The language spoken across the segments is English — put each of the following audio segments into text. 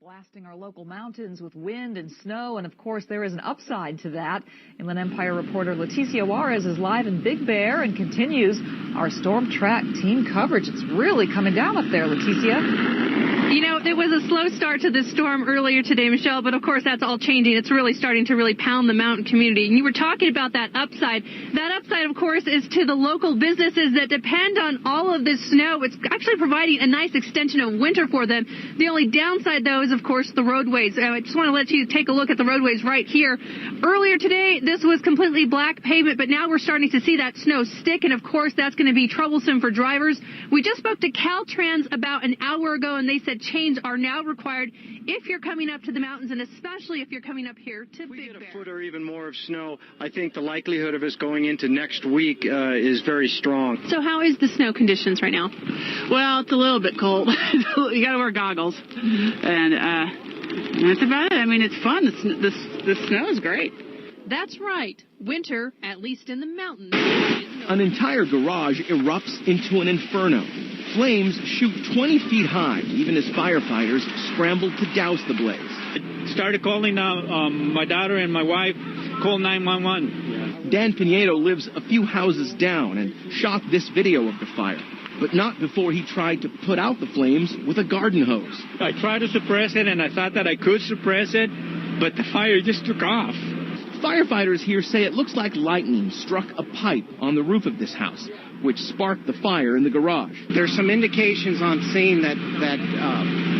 Blasting our local mountains with wind and snow, and of course there is an upside to that. Inland Empire reporter Leticia Juarez is live in Big Bear and continues our Storm Track team coverage. It's really coming down up there, Leticia. You know, it was a slow start to this storm earlier today, Michelle, but of course that's all changing. It's really starting to pound the mountain community. And you were talking about that upside. That upside, of course, is to the local businesses that depend on all of this snow. It's actually providing a nice extension of winter for them. The only downside, though, is, of course, the roadways. I just want to let you take a look at the roadways right here. Earlier today, this was completely black pavement, but now we're starting to see that snow stick, and of course that's going to be troublesome for drivers. We just spoke to Caltrans about an hour ago, and they said chains are now required if you're coming up to the mountains, and especially if you're coming up here to Big Bear. If we get a foot or even more of snow, I think the likelihood of us going into next week is very strong. So how is the snow conditions right now? Well, it's a little bit cold. You got to wear goggles, and that's about it. I mean, it's fun. The snow is great. That's right. Winter, at least in the mountains. An entire garage erupts into an inferno. Flames shoot 20 feet high, even as firefighters scrambled to douse the blaze. I started calling my daughter and my wife, called 911. Dan Pinedo lives a few houses down and shot this video of the fire, but not before he tried to put out the flames with a garden hose. I tried to suppress it, and I thought that I could suppress it, but the fire just took off. Firefighters here say it looks like lightning struck a pipe on the roof of this house, which sparked the fire in the garage. There's some indications on scene that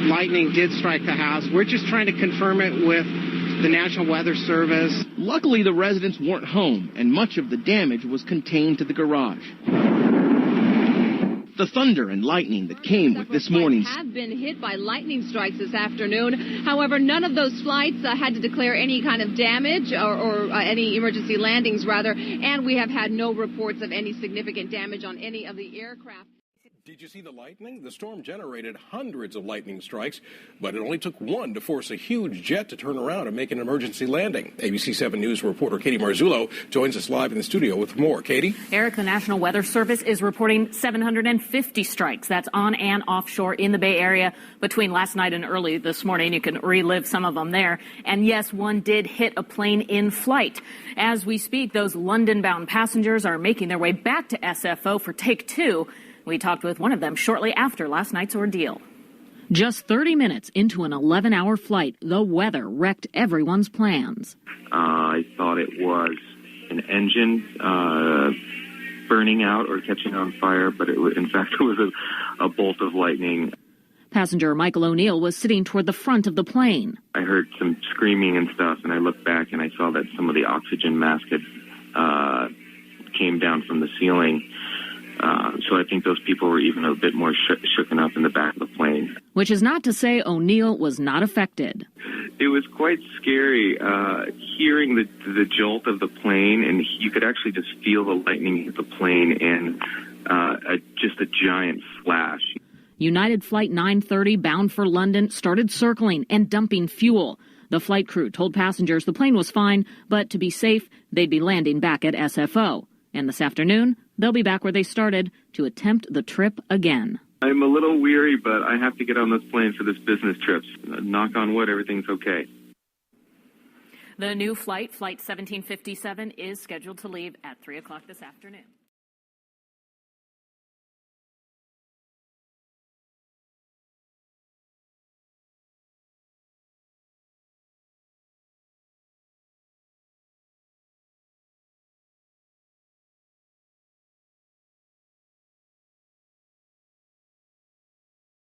lightning did strike the house. We're just trying to confirm it with the National Weather Service. Luckily, the residents weren't home, and much of the damage was contained to the garage. The thunder and lightning that came with this morning's have been hit by lightning strikes this afternoon. However, none of those flights had to declare any kind of damage or any emergency landings, rather, and we have had no reports of any significant damage on any of the aircraft. Did you see the lightning? The storm generated hundreds of lightning strikes, but it only took one to force a huge jet to turn around and make an emergency landing. ABC 7 News reporter Katie Marzullo joins us live in the studio with more. Katie? Eric, the National Weather Service is reporting 750 strikes. That's on and offshore in the Bay Area between last night and early this morning. You can relive some of them there. And yes, one did hit a plane in flight. As we speak, those London-bound passengers are making their way back to SFO for take two. We talked with one of them shortly after last night's ordeal. Just 30 minutes into an 11-hour flight, the weather wrecked everyone's plans. I thought it was an engine burning out or catching on fire, but in fact it was a bolt of lightning. Passenger Michael O'Neill was sitting toward the front of the plane. I heard some screaming and stuff, and I looked back and I saw that some of the oxygen mask had came down from the ceiling. So I think those people were even a bit more shooken up in the back of the plane. Which is not to say O'Neill was not affected. It was quite scary hearing the jolt of the plane, and you could actually just feel the lightning hit the plane and just a giant flash. United Flight 930 bound for London started circling and dumping fuel. The flight crew told passengers the plane was fine, but to be safe, they'd be landing back at SFO. And this afternoon, they'll be back where they started to attempt the trip again. I'm a little weary, but I have to get on this plane for this business trip. Knock on wood, everything's okay. The new flight, Flight 1757, is scheduled to leave at 3 o'clock this afternoon.